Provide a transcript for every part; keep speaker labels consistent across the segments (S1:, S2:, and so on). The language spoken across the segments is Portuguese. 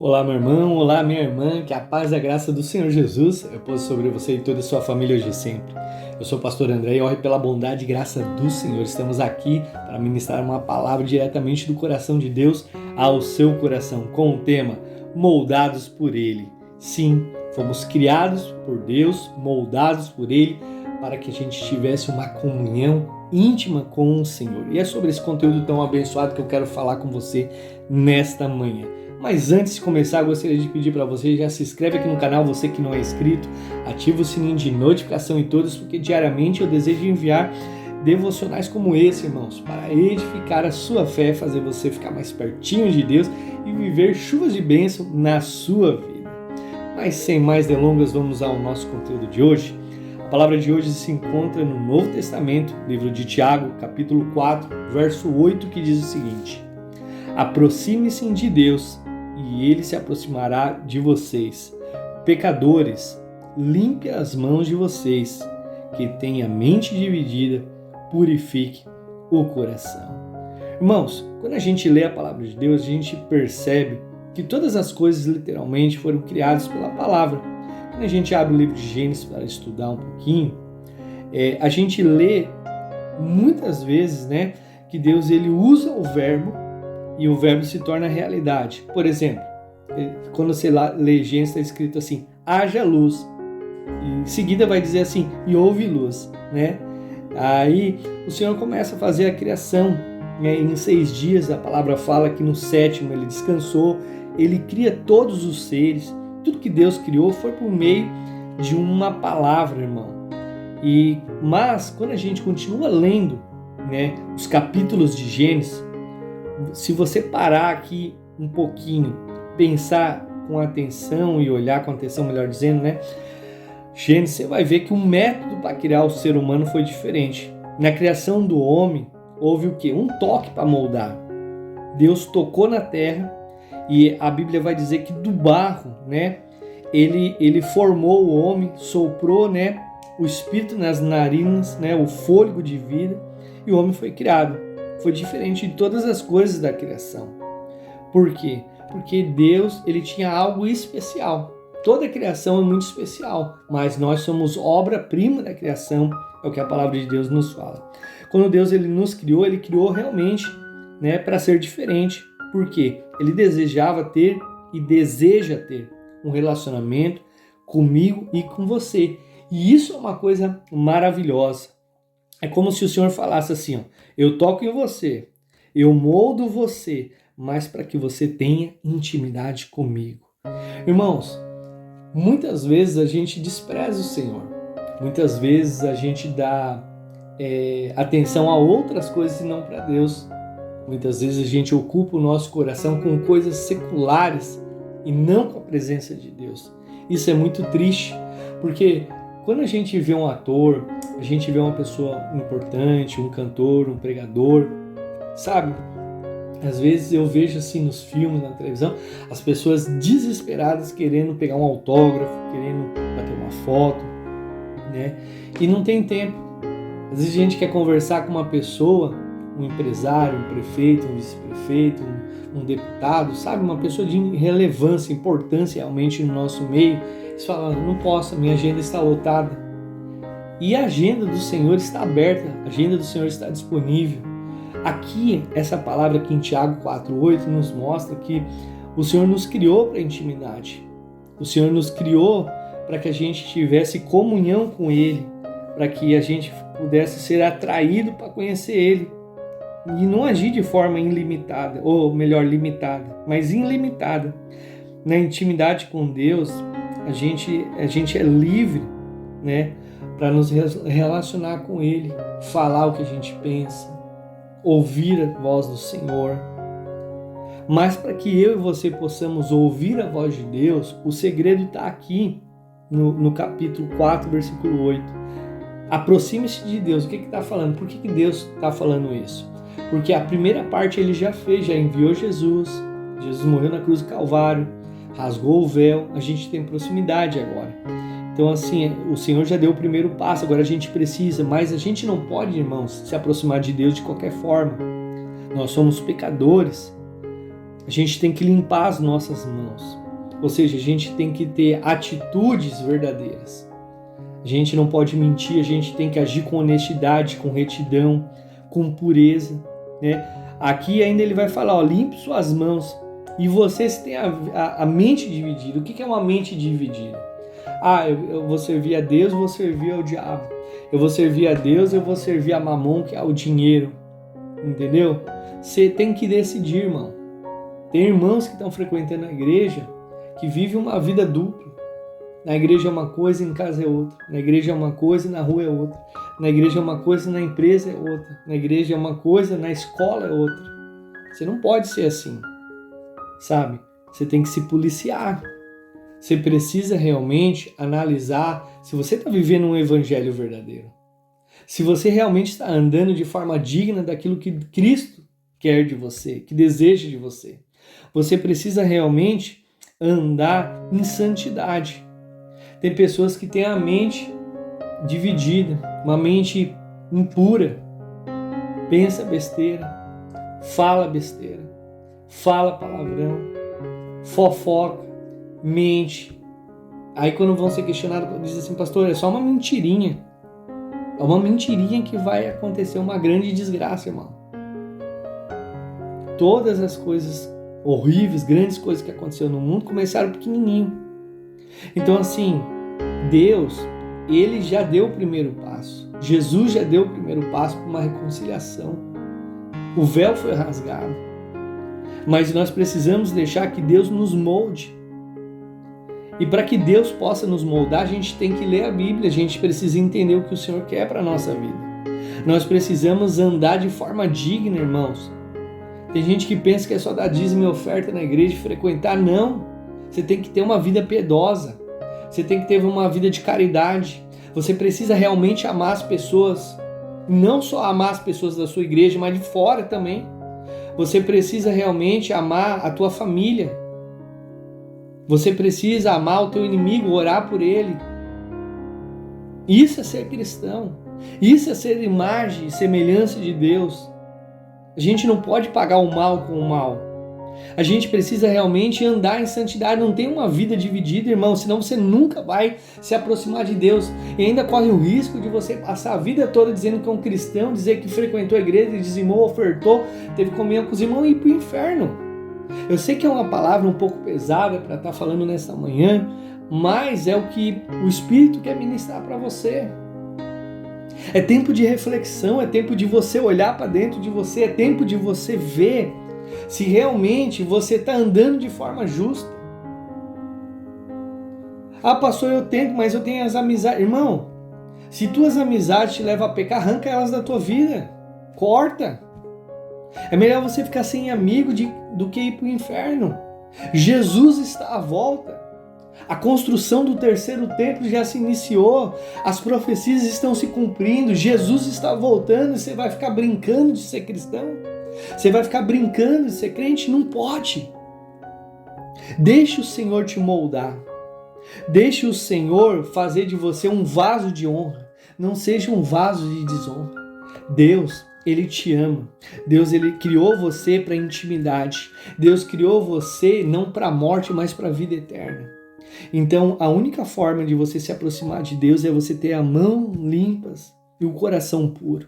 S1: Olá, meu irmão, olá, minha irmã, que a paz e a graça do Senhor Jesus repousa sobre você e toda a sua família hoje e sempre. Eu sou o pastor André e oro pela bondade e graça do Senhor. Estamos aqui para ministrar uma palavra diretamente do coração de Deus ao seu coração, com o tema Moldados por Ele. Sim, fomos criados por Deus, moldados por Ele, para que a gente tivesse uma comunhão íntima com o Senhor. E é sobre esse conteúdo tão abençoado que eu quero falar com você nesta manhã. Mas antes de começar, eu gostaria de pedir para você, já se inscreve aqui no canal, você que não é inscrito, ativa o sininho de notificação em todos, porque diariamente eu desejo enviar devocionais como esse, irmãos, para edificar a sua fé, fazer você ficar mais pertinho de Deus e viver chuvas de bênção na sua vida. Mas sem mais delongas, vamos ao nosso conteúdo de hoje. A palavra de hoje se encontra no Novo Testamento, livro de Tiago, capítulo 4, verso 8, que diz o seguinte: aproxime-se de Deus e Ele se aproximará de vocês. Pecadores, limpe as mãos de vocês, que têm a mente dividida, purifique o coração. Irmãos, quando a gente lê a palavra de Deus, a gente percebe que todas as coisas literalmente foram criadas pela palavra. Quando a gente abre o livro de Gênesis para estudar um pouquinho, a gente lê muitas vezes, que Deus ele usa o verbo e o verbo se torna realidade. Por exemplo, quando você lê Gênesis, está escrito assim, haja luz. E em seguida vai dizer assim, e houve luz, Aí o Senhor começa a fazer a criação, em 6 dias, a palavra fala que no 7º ele descansou, ele cria todos os seres, tudo que Deus criou foi por meio de uma palavra, irmão. Mas quando a gente continua lendo, os capítulos de Gênesis, se você parar aqui um pouquinho, pensar com atenção e olhar com atenção, melhor dizendo, Gênesis, você vai ver que o método para criar o ser humano foi diferente. Na criação do homem, houve o quê? Um toque para moldar. Deus tocou na terra e a Bíblia vai dizer que do barro, ele formou o homem, soprou, o espírito nas narinas, o fôlego de vida, e o homem foi criado. Foi diferente de todas as coisas da criação. Por quê? Porque Deus ele tinha algo especial. Toda a criação é muito especial, mas nós somos obra-prima da criação, é o que a palavra de Deus nos fala. Quando Deus ele nos criou, ele criou realmente para ser diferente. Por quê? Ele desejava ter e deseja ter um relacionamento comigo e com você. E isso é uma coisa maravilhosa. É como se o Senhor falasse assim, eu toco em você, eu moldo você, mas para que você tenha intimidade comigo. Irmãos, muitas vezes a gente despreza o Senhor, muitas vezes a gente dá atenção a outras coisas e não para Deus. Muitas vezes a gente ocupa o nosso coração com coisas seculares e não com a presença de Deus. Isso é muito triste, porque quando a gente vê um ator, a gente vê uma pessoa importante, um cantor, um pregador, sabe? Às vezes eu vejo assim nos filmes, na televisão, as pessoas desesperadas querendo pegar um autógrafo, querendo bater uma foto, E não tem tempo. Às vezes a gente quer conversar com uma pessoa, um empresário, um prefeito, um vice-prefeito, um deputado, sabe? Uma pessoa de relevância, importância realmente no nosso meio. Eles falam, não posso, a minha agenda está lotada. E a agenda do Senhor está aberta, a agenda do Senhor está disponível. Aqui, essa palavra aqui em Tiago 4,8 nos mostra que o Senhor nos criou para a intimidade. O Senhor nos criou para que a gente tivesse comunhão com Ele, para que a gente pudesse ser atraído para conhecer Ele. E não agir de forma ilimitada, ou melhor, limitada, mas ilimitada. Na intimidade com Deus, a gente é livre, para nos relacionar com Ele, falar o que a gente pensa, ouvir a voz do Senhor. Mas para que eu e você possamos ouvir a voz de Deus, o segredo está aqui no capítulo 4, versículo 8. Aproxime-se de Deus. O que está falando? Por que Deus está falando isso? Porque a primeira parte ele já fez, já enviou Jesus. Jesus morreu na cruz do Calvário, rasgou o véu, a gente tem proximidade agora. Então assim, o Senhor já deu o primeiro passo, agora a gente precisa, mas a gente não pode, irmãos, se aproximar de Deus de qualquer forma. Nós somos pecadores. A gente tem que limpar as nossas mãos. Ou seja, a gente tem que ter atitudes verdadeiras. A gente não pode mentir, a gente tem que agir com honestidade, com retidão, com pureza, né? Aqui ainda ele vai falar, ó, limpe suas mãos. E vocês têm a mente dividida. O que é uma mente dividida? Eu vou servir a Deus, vou servir ao diabo. Eu vou servir a Deus, eu vou servir a Mamon, que é o dinheiro. Entendeu? Você tem que decidir, irmão. Tem irmãos que estão frequentando a igreja que vivem uma vida dupla. Na igreja é uma coisa, em casa é outra. Na igreja é uma coisa, na rua é outra. Na igreja é uma coisa, na empresa é outra. Na igreja é uma coisa, na escola é outra. Você não pode ser assim, sabe? Você tem que se policiar. Você precisa realmente analisar se você está vivendo um evangelho verdadeiro. Se você realmente está andando de forma digna daquilo que Cristo quer de você, que deseja de você. Você precisa realmente andar em santidade. Tem pessoas que têm a mente dividida, uma mente impura. Pensa besteira, fala palavrão, fofoca, mente. Aí quando vão ser questionados, diz assim, pastor, é só uma mentirinha. É uma mentirinha que vai acontecer uma grande desgraça, irmão. Todas as coisas horríveis, grandes coisas que aconteceram no mundo começaram pequenininho. Então assim, Deus, Ele já deu o primeiro passo. Jesus já deu o primeiro passo para uma reconciliação. O véu foi rasgado. Mas nós precisamos deixar que Deus nos molde. E para que Deus possa nos moldar, a gente tem que ler a Bíblia, a gente precisa entender o que o Senhor quer para a nossa vida. Nós precisamos andar de forma digna, irmãos. Tem gente que pensa que é só dar dízimo e oferta na igreja e frequentar. Não. Você tem que ter uma vida piedosa. Você tem que ter uma vida de caridade. Você precisa realmente amar as pessoas. Não só amar as pessoas da sua igreja, mas de fora também. Você precisa realmente amar a tua família. Você precisa amar o teu inimigo, orar por ele. Isso é ser cristão. Isso é ser imagem e semelhança de Deus. A gente não pode pagar o mal com o mal. A gente precisa realmente andar em santidade. Não tem uma vida dividida, irmão, senão você nunca vai se aproximar de Deus. E ainda corre o risco de você passar a vida toda dizendo que é um cristão, dizer que frequentou a igreja, dizimou, ofertou, teve comunhão com os irmãos e ir para o inferno. Eu sei que é uma palavra um pouco pesada para estar falando nessa manhã, mas é o que o Espírito quer ministrar para você. É tempo de reflexão, é tempo de você olhar para dentro de você, é tempo de você ver se realmente você está andando de forma justa. Ah, pastor, eu tento, mas eu tenho as amizades. Irmão, se tuas amizades te levam a pecar, arranca elas da tua vida. Corta. É melhor você ficar sem amigo do que ir para o inferno. Jesus está à volta. A construção do terceiro templo já se iniciou. As profecias estão se cumprindo. Jesus está voltando. Você vai ficar brincando de ser cristão? Você vai ficar brincando de ser crente? Não pode. Deixe o Senhor te moldar. Deixe o Senhor fazer de você um vaso de honra. Não seja um vaso de desonra. Deus, Ele te ama. Deus, Ele criou você para intimidade. Deus criou você não para a morte, mas para a vida eterna. Então, a única forma de você se aproximar de Deus é você ter a mão limpas e o coração puro.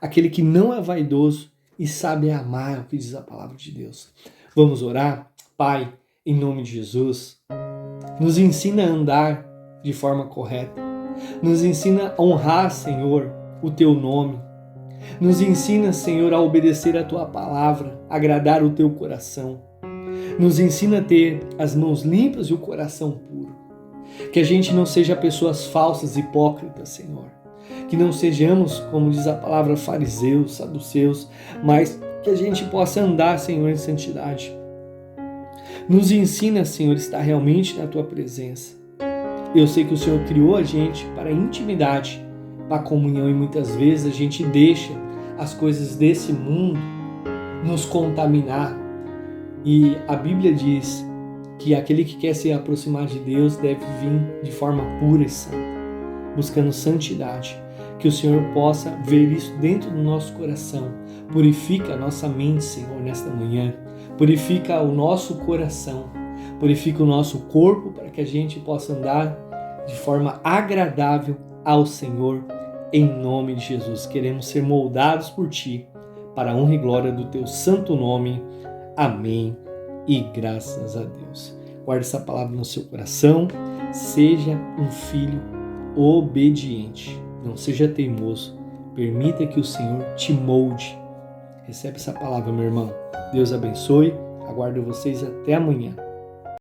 S1: Aquele que não é vaidoso e sabe amar, é o que diz a palavra de Deus. Vamos orar? Pai, em nome de Jesus, nos ensina a andar de forma correta. Nos ensina a honrar, Senhor, o Teu nome. Nos ensina, Senhor, a obedecer a Tua palavra, agradar o Teu coração. Nos ensina a ter as mãos limpas e o coração puro. Que a gente não seja pessoas falsas, hipócritas, Senhor. Que não sejamos, como diz a palavra, fariseus, saduceus, mas que a gente possa andar, Senhor, em santidade. Nos ensina, Senhor, a estar realmente na Tua presença. Eu sei que o Senhor criou a gente para a intimidade, para a comunhão, e muitas vezes a gente deixa as coisas desse mundo nos contaminar. E a Bíblia diz que aquele que quer se aproximar de Deus deve vir de forma pura e santa, buscando santidade. Que o Senhor possa ver isso dentro do nosso coração. Purifica a nossa mente, Senhor, nesta manhã. purifica o nosso coração, purifica o nosso corpo para que a gente possa andar de forma agradável ao Senhor, em nome de Jesus. Queremos ser moldados por Ti, para a honra e glória do Teu santo nome. Amém e graças a Deus. Guarde essa palavra no seu coração, seja um filho obediente, não seja teimoso, permita que o Senhor te molde. Recebe essa palavra, meu irmão. Deus abençoe, aguardo vocês até amanhã.